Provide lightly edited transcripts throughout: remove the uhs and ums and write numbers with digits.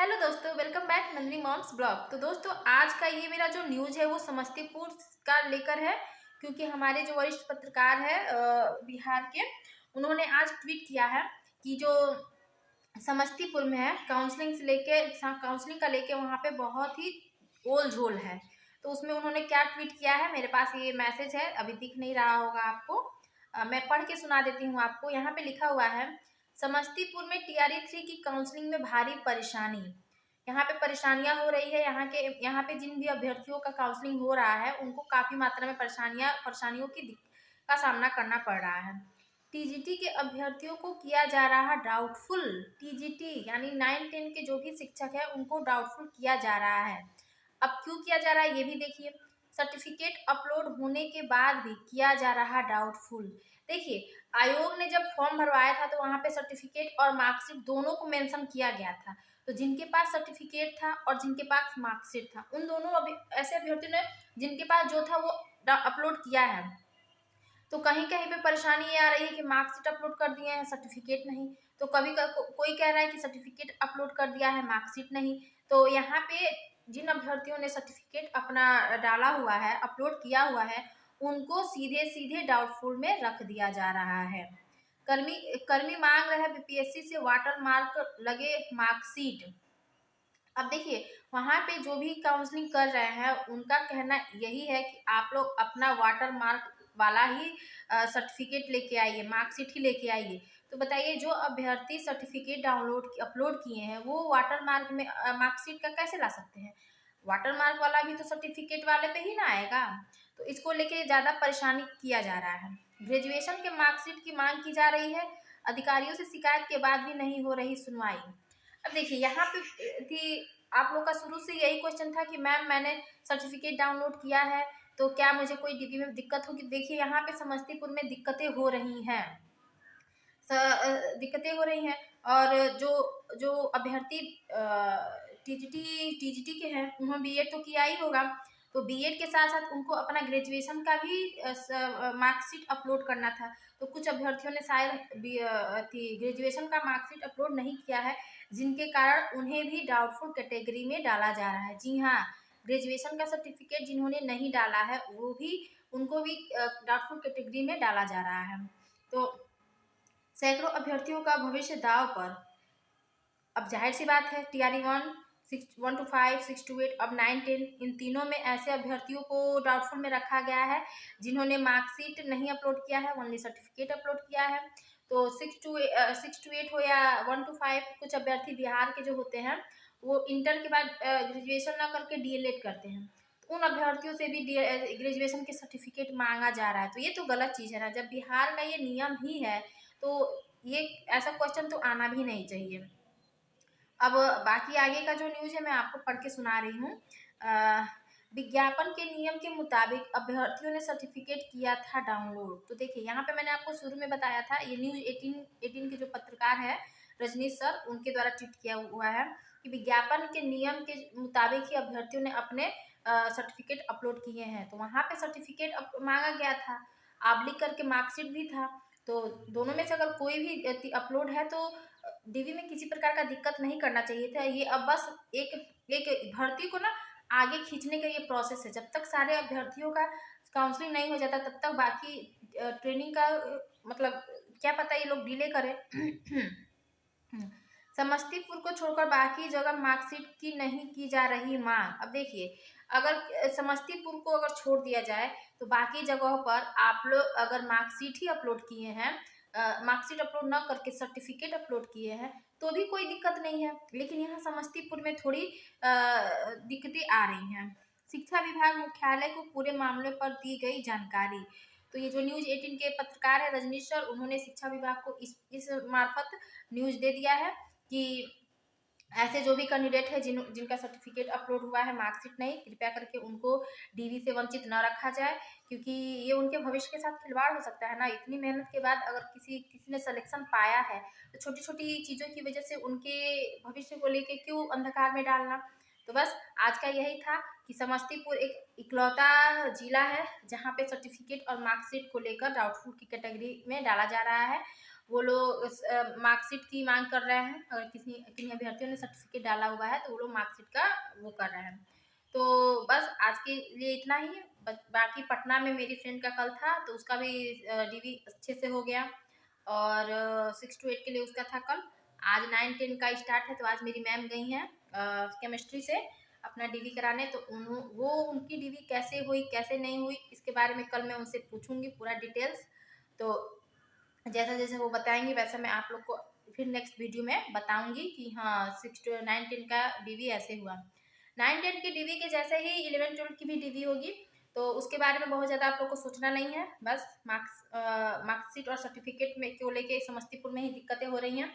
Hello दोस्तों, welcome back Nandini mom's blog. तो दोस्तों, आज का ये मेरा जो न्यूज़ है वो समस्तीपुर का लेकर है, क्योंकि हमारे जो वरिष्ठ पत्रकार है बिहार के, उन्होंने आज ट्वीट किया है कि जो समस्तीपुर में है काउंसलिंग से लेके काउंसलिंग का लेके वहाँ पे बहुत ही ओल झोल है। तो उसमें उन्होंने क्या ट्वीट किया है, मेरे पास ये मैसेज है, अभी दिख नहीं रहा होगा आपको। मैं पढ़ के सुना देती हूँ आपको। यहाँ पे लिखा हुआ है, समस्तीपुर में टीआरई 3 की काउंसलिंग में भारी परेशानी। यहाँ पे परेशानियां हो रही है। यहाँ पे जिन भी अभ्यर्थियों का काउंसलिंग हो रहा है उनको काफी मात्रा में परेशानियों का सामना करना पड़ रहा है। टीजीटी के अभ्यर्थियों को किया जा रहा डाउटफुल। टीजीटी यानी 9-10 के जो भी शिक्षक है उनको डाउटफुल किया जा रहा है। अब क्यों किया जा रहा है ये भी देखिए। सर्टिफिकेट अपलोड होने के बाद भी किया जा रहा डाउटफुल। देखिए, आयोग ने जब फॉर्म भरवाया था तो वहाँ पे सर्टिफिकेट और मार्कशीट दोनों को मेंशन किया गया था। तो जिनके पास सर्टिफिकेट था और जिनके पास मार्कशीट था, उन दोनों ऐसे अभ्यर्थियों ने जिनके पास जो था वो अपलोड किया है। तो कहीं कहीं पे परेशानी ये आ रही है कि मार्कशीट अपलोड कर दिए हैं, सर्टिफिकेट नहीं। तो कोई कह रहा है कि सर्टिफिकेट अपलोड कर दिया है, मार्कशीट नहीं। तो यहाँ पे जिन अभ्यर्थियों ने सर्टिफिकेट अपना डाला हुआ है, अपलोड किया हुआ है, उनको सीधे सीधे डाउटफुल में रख दिया जा रहा है। कर्मी कर्मी मांग रहे हैं बीपीएससी से वाटर मार्क लगे मार्कशीट। अब देखिए, वहाँ पे जो भी काउंसलिंग कर रहे हैं उनका कहना यही है कि आप लोग अपना वाटर मार्क वाला ही सर्टिफिकेट लेके आइए, मार्कशीट ही लेके आइए। तो बताइए, जो अभ्यर्थी सर्टिफिकेट डाउनलोड अपलोड किए हैं वो वाटर मार्क में मार्कशीट का कैसे ला सकते हैं? वाटर मार्क वाला भी तो सर्टिफिकेट वाले पे ही ना आएगा। तो इसको लेके ज़्यादा परेशानी किया जा रहा है। ग्रेजुएशन के मार्कशीट की मांग की जा रही है। अधिकारियों से शिकायत के बाद भी नहीं हो रही सुनवाई। अब देखिए, यहाँ पे थी आप लोग का शुरू से यही क्वेश्चन था कि मैम मैंने सर्टिफिकेट डाउनलोड किया है तो क्या मुझे कोई डीपी में दिक्कत होगी? देखिए, यहाँ पे समस्तीपुर में दिक्कतें हो रही हैं। दिक्कतें हो रही हैं। और जो जो अभ्यर्थी टीजीटी टीजीटी के हैं उन्होंने बीएड तो किया ही होगा। तो बीएड के साथ साथ उनको अपना ग्रेजुएशन का भी मार्कशीट अपलोड करना था। तो कुछ अभ्यर्थियों ने शायद ग्रेजुएशन का मार्कशीट अपलोड नहीं किया है, जिनके कारण उन्हें भी डाउटफुल कैटेगरी में डाला जा रहा है। जी हाँ, ग्रेजुएशन का सर्टिफिकेट जिन्होंने नहीं डाला है वो भी उनको भी डाउटफुल कैटेगरी में डाला जा रहा है। तो सैकड़ों अभ्यर्थियों का भविष्य दांव पर। अब जाहिर सी बात है, टीआरई 1 to 5, 6 to 8, अब 9-10, इन तीनों में ऐसे अभ्यर्थियों को डाउटफुल में रखा गया है जिन्होंने मार्कशीट नहीं अपलोड किया है, ओनली सर्टिफिकेट अपलोड किया है। तो 6 to 8 हो या 1 to 5, कुछ अभ्यर्थी बिहार के जो होते हैं वो इंटर के बाद ग्रेजुएशन ना करके डीएलएड करते हैं। तो उन अभ्यर्थियों से भी ग्रेजुएशन के सर्टिफिकेट मांगा जा रहा है। तो ये तो गलत चीज़ है ना। जब बिहार का ये नियम ही है तो ये ऐसा क्वेश्चन तो आना भी नहीं चाहिए। अब बाकी आगे का जो न्यूज़ है मैं आपको पढ़ के सुना रही हूँ। विज्ञापन के नियम के मुताबिक अभ्यर्थियों ने सर्टिफिकेट किया था डाउनलोड। तो देखिए, यहाँ पे मैंने आपको शुरू में बताया था, ये न्यूज़ 18 के जो पत्रकार है रजनीश सर, उनके द्वारा ट्वीट किया हुआ है कि विज्ञापन के नियम के मुताबिक ही अभ्यर्थियों ने अपने सर्टिफिकेट अपलोड किए हैं। तो वहाँ पे सर्टिफिकेट मांगा गया था, आप लिख करके मार्कशीट भी था। तो दोनों में से अगर कोई भी अपलोड है तो डीवी में किसी प्रकार का दिक्कत नहीं करना चाहिए था। ये अब बस एक एक भर्ती को ना आगे खींचने का ये प्रोसेस है। जब तक सारे अभ्यर्थियों का काउंसलिंग नहीं हो जाता तब तक बाकी ट्रेनिंग का मतलब क्या पता ये लोग डिले करें। समस्तीपुर को छोड़कर बाकी जगह मार्कशीट की नहीं की जा रही मांग। अब देखिए, अगर समस्तीपुर को अगर छोड़ दिया जाए तो बाकी जगहों पर आप लोग अगर मार्कशीट ही अपलोड किए हैं, मार्कशीट अपलोड न करके सर्टिफिकेट अपलोड किए हैं तो भी कोई दिक्कत नहीं है। लेकिन यहाँ समस्तीपुर में थोड़ी दिक्कतें आ रही हैं। शिक्षा विभाग मुख्यालय को पूरे मामले पर दी गई जानकारी। तो ये जो न्यूज़ 18 के पत्रकार है रजनीश सर, उन्होंने शिक्षा विभाग को इस मार्फत न्यूज़ दे दिया है कि ऐसे जो भी कैंडिडेट है जिनका सर्टिफिकेट अपलोड हुआ है, मार्कशीट नहीं, कृपया करके उनको डीवी से वंचित न रखा जाए, क्योंकि ये उनके भविष्य के साथ खिलवाड़ हो सकता है ना। इतनी मेहनत के बाद अगर किसी ने सिलेक्शन पाया है तो छोटी छोटी चीज़ों की वजह से उनके भविष्य को लेके क्यों अंधकार में डालना। तो बस आज का यही था कि समस्तीपुर एक इकलौता जिला है जहाँ पे सर्टिफिकेट और मार्कशीट को लेकर डाउटफुल की कैटेगरी में डाला जा रहा है। वो लोग मार्कशीट की मांग कर रहे हैं। अगर किन्हीं अभ्यर्थियों ने सर्टिफिकेट डाला हुआ है तो वो लोग मार्कशीट का वो कर रहे हैं। तो बस आज के लिए इतना ही। बाकी पटना में मेरी फ्रेंड का कल था तो उसका भी डीवी अच्छे से हो गया, और 6 to 8 के लिए उसका था कल। आज 9-10 का स्टार्ट है, तो आज मेरी मैम गई हैं केमिस्ट्री से अपना डीवी कराने। तो वो उनकी डीवी कैसे हुई कैसे नहीं हुई इसके बारे में कल मैं उनसे पूछूंगी पूरा डिटेल्स। तो जैसा जैसे वो बताएंगे वैसा मैं आप लोग को फिर नेक्स्ट वीडियो में बताऊंगी कि हाँ 6-9-10 का डीवी ऐसे हुआ। 9-10 की डीवी के जैसे ही 11-12 की भी डीवी होगी। तो उसके बारे में बहुत ज़्यादा आप लोग को सोचना नहीं है। बस मार्कशीट और सर्टिफिकेट में को लेके समस्तीपुर में ही दिक्कतें हो रही हैं।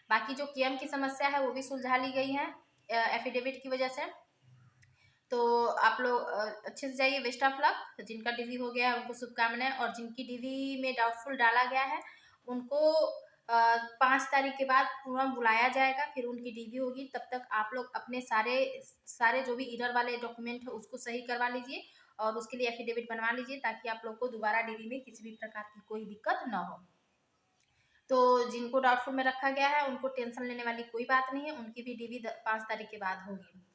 बाकी जो केएम की समस्या है वो भी सुलझा ली गई है एफिडेविट की वजह से। तो आप लोग अच्छे से जाइए। Best of luck. जिनका डीवी हो गया है उनको शुभकामनाएं, और जिनकी डीवी में डाउटफुल डाला गया है उनको 5 तारीख के बाद पूरा बुलाया जाएगा, फिर उनकी डीवी होगी। तब तक आप लोग अपने सारे सारे जो भी इरर वाले डॉक्यूमेंट है उसको सही करवा लीजिए, और उसके लिए एफिडेविट बनवा लीजिए, ताकि आप लोग को दोबारा डीवी में किसी भी प्रकार की कोई दिक्कत ना हो। तो जिनको डाउटफुल में रखा गया है उनको टेंशन लेने वाली कोई बात नहीं है, उनकी भी डीवी 5 तारीख के बाद होगी।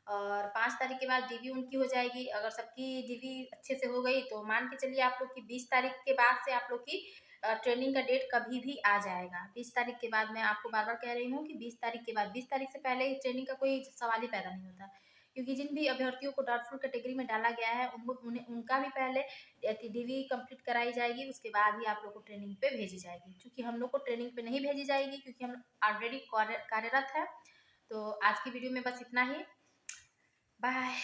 और 5 तारीख के बाद डीवी उनकी हो जाएगी। अगर सबकी डीवी अच्छे से हो गई तो मान के चलिए आप लोग की 20 तारीख के बाद से आप लोग की ट्रेनिंग का डेट कभी भी आ जाएगा। 20 तारीख के बाद मैं आपको बार बार कह रही हूँ कि 20 तारीख के बाद, 20 तारीख से पहले ट्रेनिंग का कोई सवाल ही पैदा नहीं होता। क्योंकि जिन भी अभ्यर्थियों को डाउटफुल कैटेगरी में डाला गया है उनका भी पहले डीवी कंप्लीट कराई जाएगी, उसके बाद ही आप लोग को ट्रेनिंग पे भेजी जाएगी। क्योंकि हम लोग को ट्रेनिंग पे नहीं भेजी जाएगी क्योंकि हम ऑलरेडी कार्यरत है। तो आज की वीडियो में बस इतना ही। बाय।